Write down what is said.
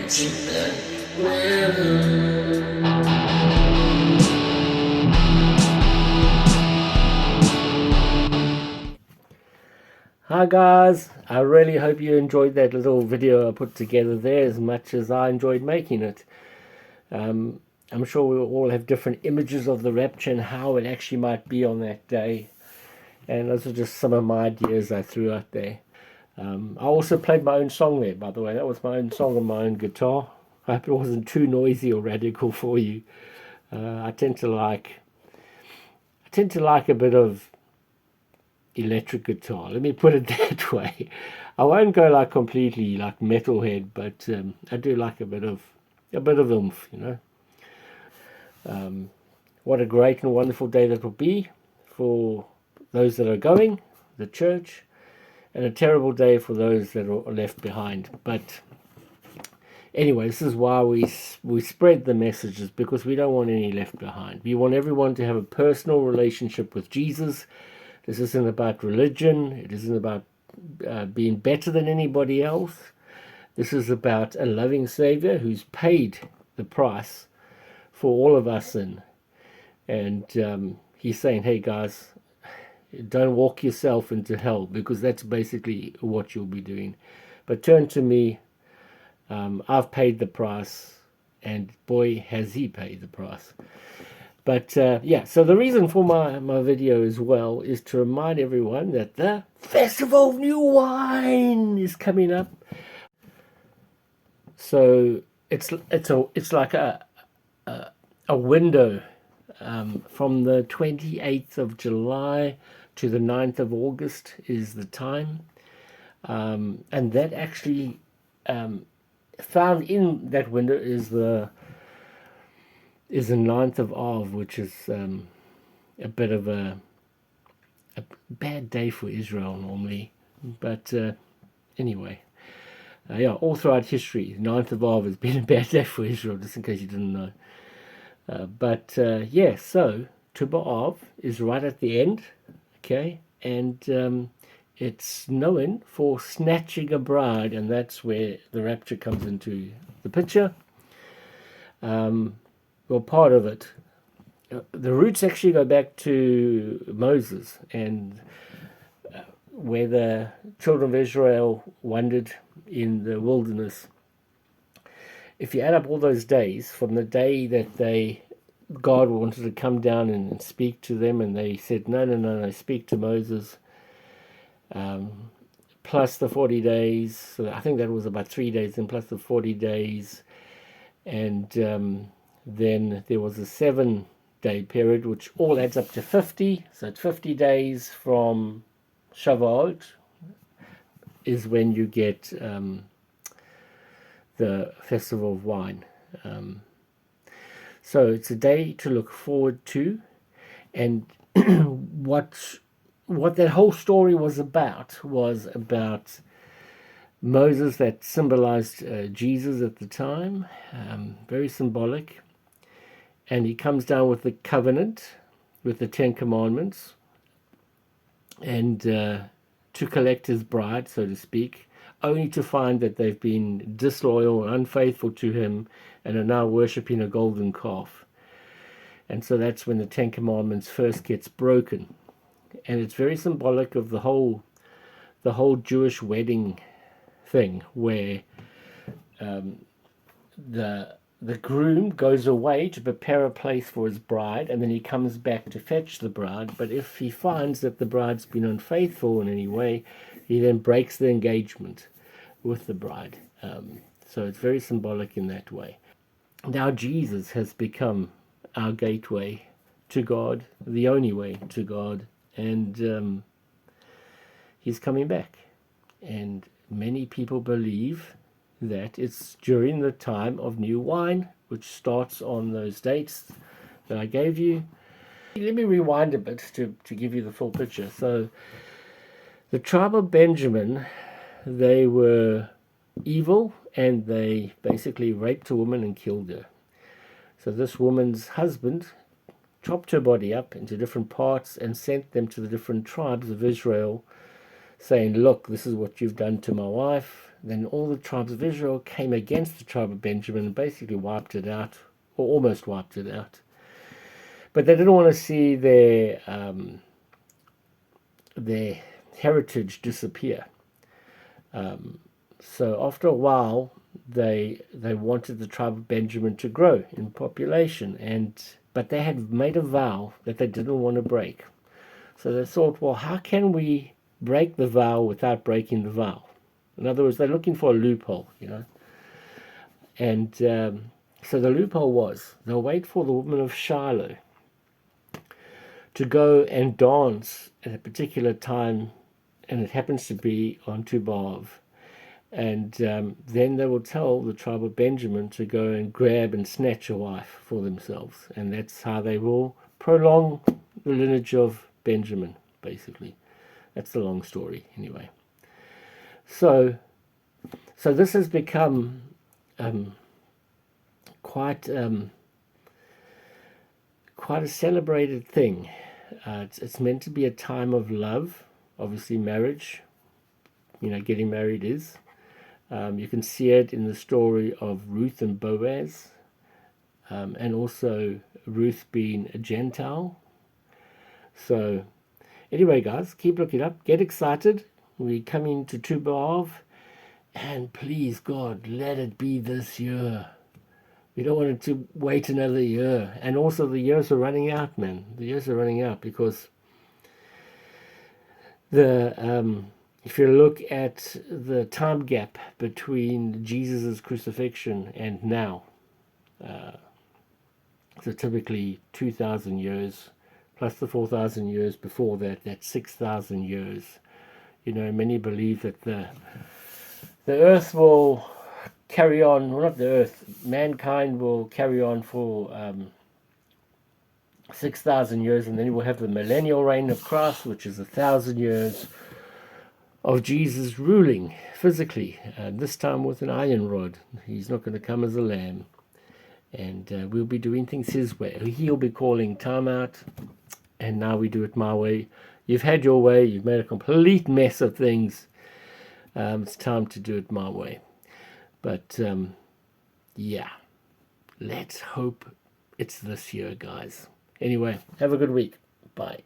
Hi guys, I really hope you enjoyed that little video I put together there as much as I enjoyed making it. I'm sure we all have different images of the rapture and how it actually might be on that day. And those are just some of my ideas I threw out there. I also played my own song there, by the way. That was my own song on my own guitar. I hope it wasn't too noisy or radical for you. I tend to like a bit of electric guitar. Let me put it that way. I won't go like completely like metalhead, but I do like a bit of oomph, you know. What a great and wonderful day that will be for those that are going, the church, and a terrible day for those that are left behind. But anyway, this is why we spread the messages, because we don't want any left behind. We want everyone to have a personal relationship with Jesus. This isn't about religion. It isn't about being better than anybody else. This is about a loving Savior who's paid the price for all of our sin. And he's saying, hey guys, don't walk yourself into hell, because that's basically what you'll be doing. But turn to me. I've paid the price, and boy, has he paid the price. But yeah, so the reason for my video as well is to remind everyone that the Festival of New Wine is coming up. So it's like a window from the 28th of July to the 9th of August is the time. And that actually found in that window is the 9th of Av, which is a bit of a bad day for Israel normally. But anyway, yeah, all throughout history, 9th of Av has been a bad day for Israel, just in case you didn't know. But yeah, so Tu B'Av is right at the end, okay, and it's known for snatching a bride, and that's where the rapture comes into the picture. Well, part of it. The roots actually go back to Moses, and where the children of Israel wandered in the wilderness. If you add up all those days, from the day that God wanted to come down and speak to them, and they said, no, speak to Moses, plus the 40 days, so I think that was about 3 days, and plus the 40 days, and then there was a 7-day period, which all adds up to 50. So at 50 days from Shavuot is when you get the Festival of Wine. So it's a day to look forward to. And what that whole story was about Moses, that symbolized Jesus at the time, very symbolic. And he comes down with the covenant, with the 10 commandments, and to collect his bride, so to speak, only to find that they've been disloyal and unfaithful to him and are now worshipping a golden calf. And so that's when the 10 commandments first gets broken. And it's very symbolic of the whole Jewish wedding thing, where the groom goes away to prepare a place for his bride, and then he comes back to fetch the bride. But if he finds that the bride's been unfaithful in any way, he then breaks the engagement with the bride. So it's very symbolic in that way. Now Jesus has become our gateway to God, the only way to God, and he's coming back. And many people believe that it's during the time of new wine, which starts on those dates that I gave you. Let me rewind a bit to give you the full picture. So the tribe of Benjamin, they were evil, and they basically raped a woman and killed her. So this woman's husband chopped her body up into different parts and sent them to the different tribes of Israel, saying, look, this is what you've done to my wife. then all the tribes of Israel came against the tribe of Benjamin and basically wiped it out, or almost wiped it out. But they didn't want to see their heritage disappear. So after a while, they wanted the tribe of Benjamin to grow in population, but they had made a vow that they didn't want to break. So they thought, well, how can we break the vow without breaking the vow? In other words, they're looking for a loophole, And so the loophole was they'll wait for the woman of Shiloh to go and dance at a particular time, and it happens to be on Tu B'Av. And then they will tell the tribe of Benjamin to go and grab and snatch a wife for themselves. And that's how they will prolong the lineage of Benjamin, basically. That's the long story, anyway. So this has become quite a celebrated thing. It's meant to be a time of love. Obviously, marriage, getting married is. You can see it in the story of Ruth and Boaz, and also Ruth being a Gentile. So anyway, guys, keep looking up. Get excited. We're coming to Tu B'Av, and please, God, let it be this year. We don't want it to wait another year. And also the years are running out, man. The years are running out because if you look at the time gap between Jesus' crucifixion and now, so typically 2,000 years, plus the 4,000 years before that, that's 6,000 years. Many believe that the earth will carry on, well, not the earth, mankind will carry on for 6,000 years, and then we'll have the millennial reign of Christ, which is 1,000 years of Jesus ruling physically, this time with an iron rod. He's not going to come as a lamb, and we'll be doing things his way. He'll be calling time out, and now we do it my way. You've had your way, you've made a complete mess of things. It's time to do it my way. But yeah, let's hope it's this year, guys. Anyway, have a good week. Bye.